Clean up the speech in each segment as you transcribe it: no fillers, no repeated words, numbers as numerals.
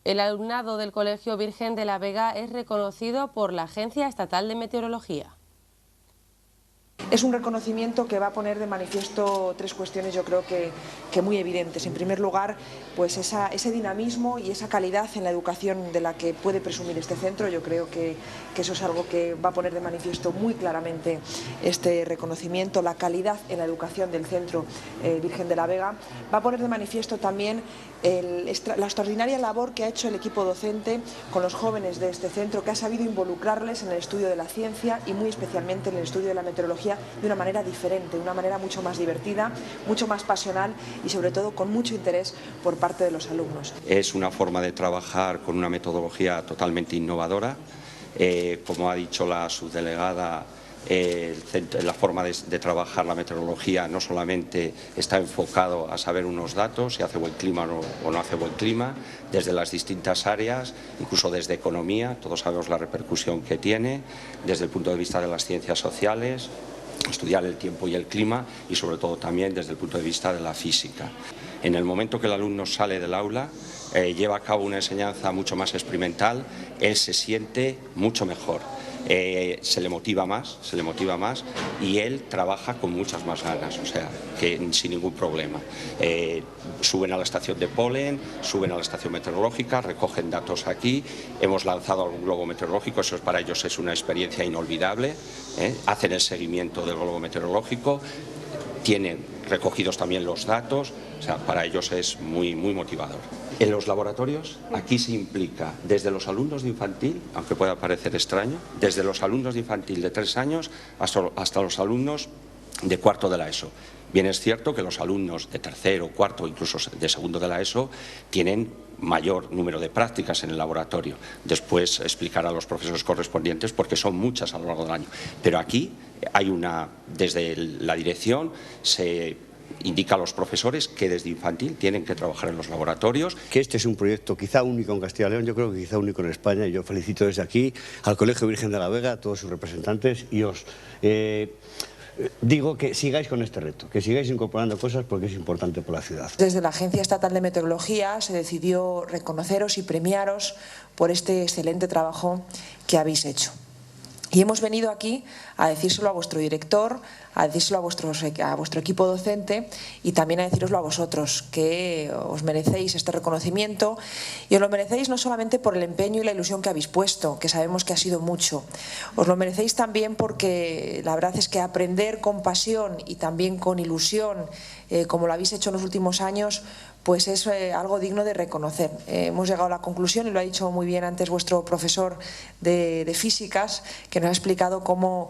El alumnado del Colegio Virgen de la Vega es reconocido por la Agencia Estatal de Meteorología. Es un reconocimiento que va a poner de manifiesto tres cuestiones, yo creo que muy evidentes. En primer lugar, pues ese dinamismo y esa calidad en la educación de la que puede presumir este centro. Yo creo que eso es algo que va a poner de manifiesto muy claramente este reconocimiento. La calidad en la educación del Centro Virgen de la Vega va a poner de manifiesto también la extraordinaria labor que ha hecho el equipo docente con los jóvenes de este centro, que ha sabido involucrarles en el estudio de la ciencia y muy especialmente en el estudio de la meteorología de una manera diferente, de una manera mucho más divertida, mucho más pasional y sobre todo con mucho interés por parte de los alumnos. Es una forma de trabajar con una metodología totalmente innovadora. Como ha dicho la subdelegada, la forma de trabajar la meteorología no solamente está enfocado a saber unos datos, si hace buen clima o no hace buen clima, desde las distintas áreas, incluso desde economía, todos sabemos la repercusión que tiene, desde el punto de vista de las ciencias sociales, estudiar el tiempo y el clima y sobre todo también desde el punto de vista de la física. En el momento que el alumno sale del aula, lleva a cabo una enseñanza mucho más experimental, él se siente mucho mejor. Se le motiva más y él trabaja con muchas más ganas, o sea, que sin ningún problema. Suben a la estación de polen, suben a la estación meteorológica, recogen datos aquí, hemos lanzado algún globo meteorológico, eso para ellos es una experiencia inolvidable, hacen el seguimiento del globo meteorológico, tienen recogidos también los datos, o sea, para ellos es muy motivador. En los laboratorios, aquí se implica desde los alumnos de infantil, aunque pueda parecer extraño, desde los alumnos de infantil de 3 años hasta los alumnos de cuarto de la ESO. Bien es cierto que los alumnos de tercero, cuarto, incluso de segundo de la ESO, tienen mayor número de prácticas en el laboratorio. Después explicar a los profesores correspondientes porque son muchas a lo largo del año. Pero aquí hay desde la dirección se indica a los profesores que desde infantil tienen que trabajar en los laboratorios. Que este es un proyecto quizá único en Castilla y León, yo creo que quizá único en España, y yo felicito desde aquí al Colegio Virgen de la Vega, a todos sus representantes, y os digo que sigáis con este reto, que sigáis incorporando cosas porque es importante por la ciudad. Desde la Agencia Estatal de Meteorología se decidió reconoceros y premiaros por este excelente trabajo que habéis hecho. Y hemos venido aquí a decírselo a vuestro director, a decírselo a vuestro equipo docente y también a decíroslo a vosotros, que os merecéis este reconocimiento y os lo merecéis no solamente por el empeño y la ilusión que habéis puesto, que sabemos que ha sido mucho, os lo merecéis también porque la verdad es que aprender con pasión y también con ilusión, como lo habéis hecho en los últimos años, pues es algo digno de reconocer. Hemos llegado a la conclusión, y lo ha dicho muy bien antes vuestro profesor de físicas, que nos ha explicado cómo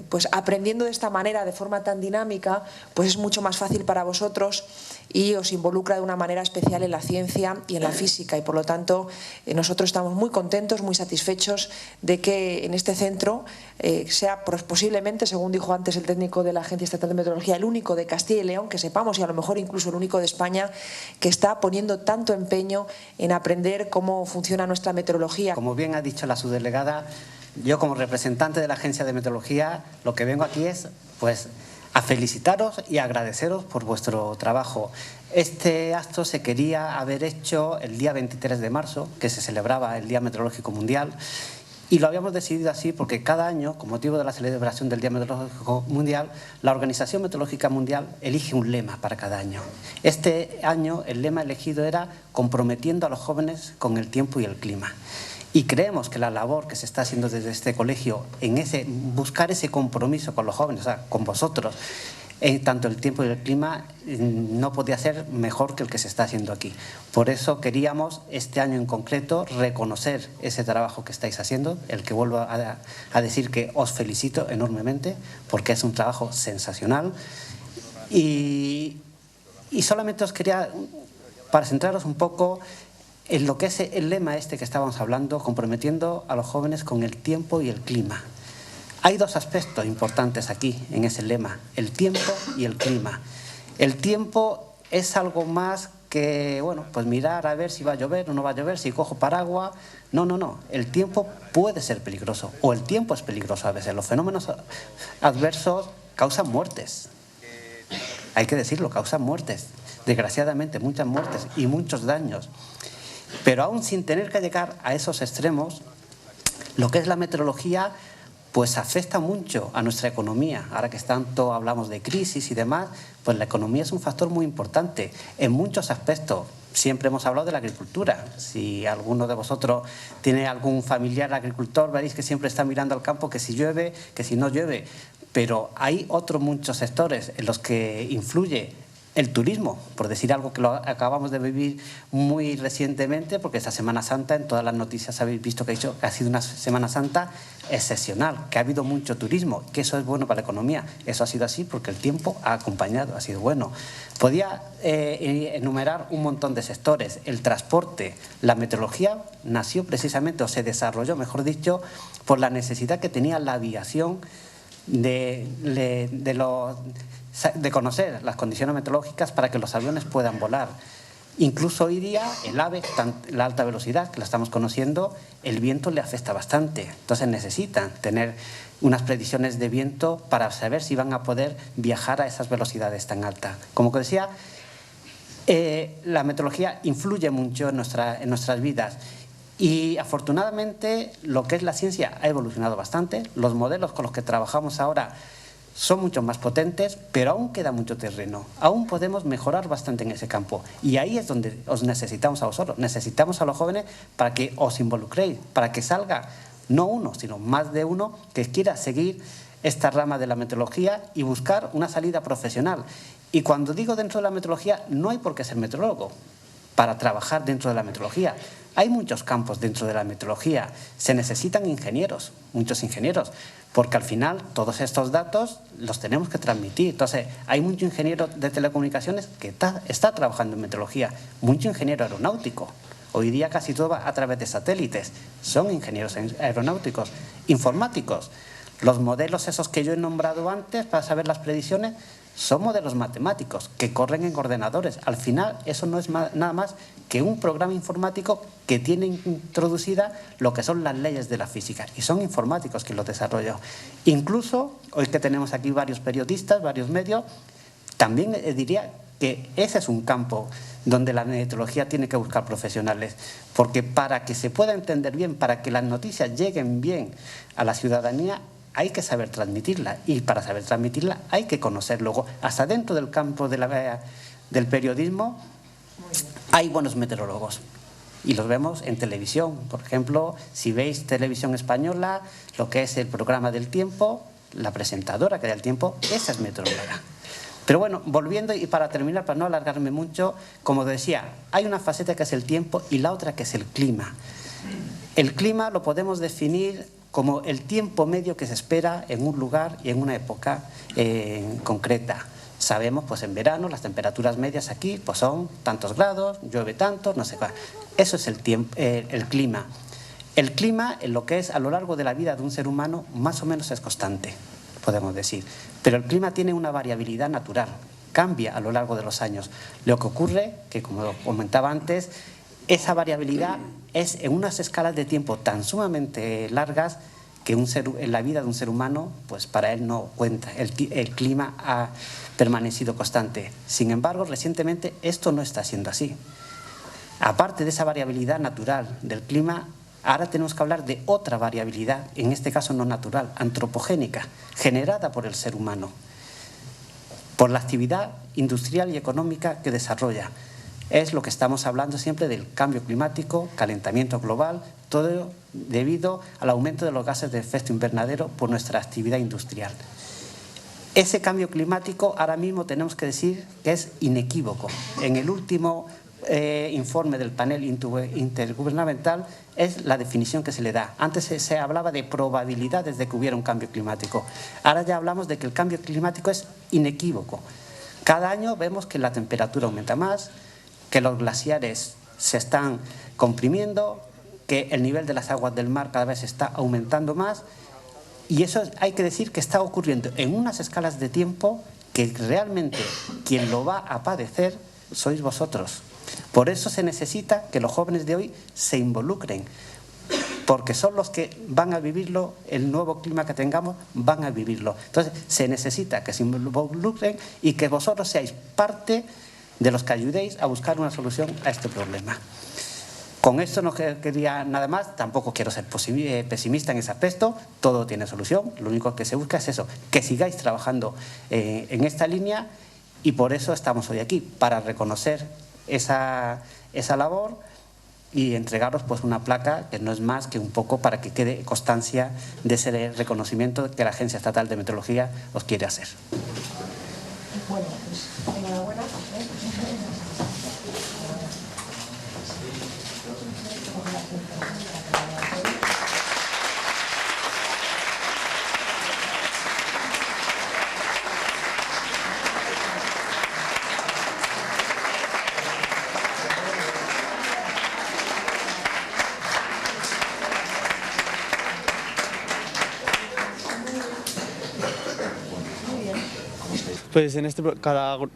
pues aprendiendo de esta manera, de forma tan dinámica, pues es mucho más fácil para vosotros y os involucra de una manera especial en la ciencia y en la física, y por lo tanto nosotros estamos muy contentos, muy satisfechos de que en este centro sea posiblemente, según dijo antes el técnico de la Agencia Estatal de Meteorología, el único de Castilla y León, que sepamos, y a lo mejor incluso el único de España, que está poniendo tanto empeño en aprender cómo funciona nuestra meteorología. Como bien ha dicho la subdelegada, yo como representante de la Agencia de Meteorología lo que vengo aquí es pues a felicitaros y agradeceros por vuestro trabajo. Este acto se quería haber hecho el día 23 de marzo, que se celebraba el Día Meteorológico Mundial, y lo habíamos decidido así porque cada año, con motivo de la celebración del Día Meteorológico Mundial, la Organización Meteorológica Mundial elige un lema para cada año. Este año el lema elegido era comprometiendo a los jóvenes con el tiempo y el clima. Y creemos que la labor que se está haciendo desde este colegio en buscar ese compromiso con los jóvenes, o sea, con vosotros, tanto el tiempo y el clima, no podía ser mejor que el que se está haciendo aquí. Por eso queríamos, este año en concreto, reconocer ese trabajo que estáis haciendo, el que vuelvo a decir que os felicito enormemente, porque es un trabajo sensacional. Y solamente os quería, para centraros un poco en lo que es el lema este que estábamos hablando, comprometiendo a los jóvenes con el tiempo y el clima. Hay dos aspectos importantes aquí en ese lema, el tiempo y el clima. El tiempo es algo más que, bueno, pues mirar a ver si va a llover o no va a llover, si cojo paraguas. No. El tiempo puede ser peligroso, o el tiempo es peligroso a veces. Los fenómenos adversos causan muertes. Hay que decirlo, causan muertes. Desgraciadamente, muchas muertes y muchos daños. Pero aún sin tener que llegar a esos extremos, lo que es la meteorología pues afecta mucho a nuestra economía. Ahora que tanto hablamos de crisis y demás, pues la economía es un factor muy importante en muchos aspectos. Siempre hemos hablado de la agricultura. Si alguno de vosotros tiene algún familiar agricultor, veréis que siempre está mirando al campo, que si llueve, que si no llueve. Pero hay otros muchos sectores en los que influye el turismo, por decir algo que lo acabamos de vivir muy recientemente, porque esta Semana Santa, en todas las noticias habéis visto que ha sido una Semana Santa excepcional, que ha habido mucho turismo, que eso es bueno para la economía. Eso ha sido así porque el tiempo ha acompañado, ha sido bueno. Podía enumerar un montón de sectores. El transporte, la meteorología nació precisamente, o se desarrolló, mejor dicho, por la necesidad que tenía la aviación de conocer las condiciones meteorológicas para que los aviones puedan volar. Incluso hoy día el AVE, la alta velocidad, que la estamos conociendo, el viento le afecta bastante. Entonces necesitan tener unas predicciones de viento para saber si van a poder viajar a esas velocidades tan altas. Como que decía, la meteorología influye mucho en nuestras vidas. Y afortunadamente lo que es la ciencia ha evolucionado bastante. Los modelos con los que trabajamos ahora son mucho más potentes, pero aún queda mucho terreno. Aún podemos mejorar bastante en ese campo. Y ahí es donde os necesitamos a vosotros. Necesitamos a los jóvenes para que os involucréis, para que salga no uno, sino más de uno que quiera seguir esta rama de la meteorología y buscar una salida profesional. Y cuando digo dentro de la meteorología, no hay por qué ser meteorólogo para trabajar dentro de la meteorología. Hay muchos campos dentro de la meteorología. Se necesitan ingenieros, muchos ingenieros, porque al final todos estos datos los tenemos que transmitir. Entonces, hay mucho ingeniero de telecomunicaciones que está trabajando en meteorología, mucho ingeniero aeronáutico. Hoy día casi todo va a través de satélites. Son ingenieros aeronáuticos, informáticos. Los modelos esos que yo he nombrado antes para saber las predicciones son modelos matemáticos que corren en ordenadores. Al final, eso no es nada más que un programa informático que tiene introducida lo que son las leyes de la física. Y son informáticos quienes lo desarrollan. Incluso, hoy que tenemos aquí varios periodistas, varios medios, también diría que ese es un campo donde la meteorología tiene que buscar profesionales. Porque para que se pueda entender bien, para que las noticias lleguen bien a la ciudadanía, hay que saber transmitirla, y para saber transmitirla hay que conocer. Luego, hasta dentro del campo del periodismo hay buenos meteorólogos y los vemos en televisión. Por ejemplo, si veis televisión española, lo que es el programa del tiempo, la presentadora que da el tiempo, esa es meteoróloga. Pero bueno, volviendo y para terminar, para no alargarme mucho, como decía, hay una faceta que es el tiempo y la otra que es el clima. El clima lo podemos definir como el tiempo medio que se espera en un lugar y en una época concreta. Sabemos, pues en verano las temperaturas medias aquí pues son tantos grados, llueve tanto, no sé qué. Eso es el clima. El clima, en lo que es a lo largo de la vida de un ser humano, más o menos es constante, podemos decir. Pero el clima tiene una variabilidad natural, cambia a lo largo de los años. Lo que ocurre, que como comentaba antes, esa variabilidad es en unas escalas de tiempo tan sumamente largas que en la vida de un ser humano, pues para él no cuenta. El clima ha permanecido constante. Sin embargo, recientemente esto no está siendo así. Aparte de esa variabilidad natural del clima, ahora tenemos que hablar de otra variabilidad, en este caso no natural, antropogénica, generada por el ser humano, por la actividad industrial y económica que desarrolla. Es lo que estamos hablando siempre del cambio climático, calentamiento global, todo debido al aumento de los gases de efecto invernadero por nuestra actividad industrial. Ese cambio climático ahora mismo tenemos que decir que es inequívoco. En el último informe del panel intergubernamental es la definición que se le da. Antes se hablaba de probabilidades de que hubiera un cambio climático. Ahora ya hablamos de que el cambio climático es inequívoco. Cada año vemos que la temperatura aumenta más, que los glaciares se están comprimiendo, que el nivel de las aguas del mar cada vez está aumentando más, y eso hay que decir que está ocurriendo en unas escalas de tiempo que realmente quien lo va a padecer sois vosotros. Por eso se necesita que los jóvenes de hoy se involucren, porque son los que van a vivirlo, el nuevo clima que tengamos van a vivirlo. Entonces se necesita que se involucren y que vosotros seáis parte de los que ayudéis a buscar una solución a este problema. Con esto no quería nada más, tampoco quiero ser pesimista en ese aspecto, todo tiene solución, lo único que se busca es eso, que sigáis trabajando en esta línea y por eso estamos hoy aquí, para reconocer esa labor y entregaros pues una placa que no es más que un poco para que quede constancia de ese reconocimiento que la Agencia Estatal de Meteorología os quiere hacer. Bueno, pues enhorabuena. Pues en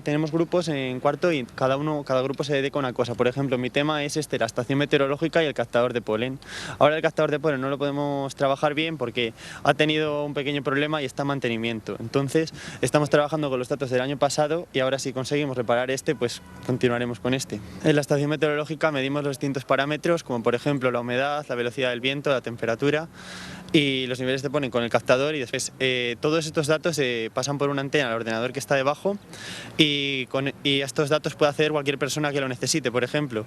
tenemos grupos en cuarto y cada grupo se dedica a una cosa. Por ejemplo, mi tema es la estación meteorológica y el captador de polen. Ahora el captador de polen no lo podemos trabajar bien porque ha tenido un pequeño problema y está en mantenimiento. Entonces estamos trabajando con los datos del año pasado y ahora si conseguimos reparar pues continuaremos con este. En la estación meteorológica medimos los distintos parámetros como por ejemplo la humedad, la velocidad del viento, la temperatura y los niveles de polen con el captador y después todos estos datos pasan por una antena al ordenador que está debajo y estos datos puede acceder cualquier persona que lo necesite. Por ejemplo,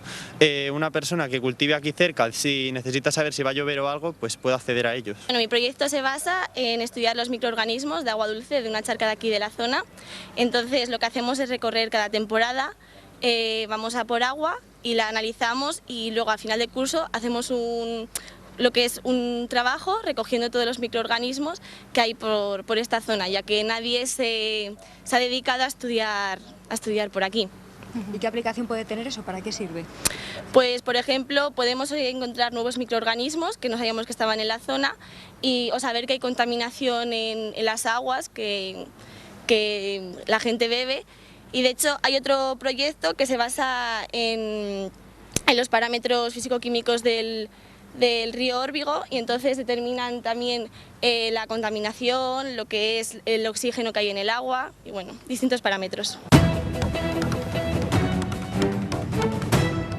una persona que cultive aquí cerca, si necesita saber si va a llover o algo, pues puede acceder a ellos. Bueno, mi proyecto se basa en estudiar los microorganismos de agua dulce de una charca de aquí de la zona. Entonces lo que hacemos es recorrer cada temporada, vamos a por agua y la analizamos y luego al final del curso hacemos lo que es un trabajo recogiendo todos los microorganismos que hay por esta zona, ya que nadie se ha dedicado a estudiar por aquí. ¿Y qué aplicación puede tener eso? ¿Para qué sirve? Pues, por ejemplo, podemos encontrar nuevos microorganismos que no sabíamos que estaban en la zona o saber que hay contaminación en las aguas que la gente bebe. Y de hecho hay otro proyecto que se basa en los parámetros físico-químicos del río Órbigo y entonces determinan también la contaminación, lo que es el oxígeno que hay en el agua y bueno, distintos parámetros.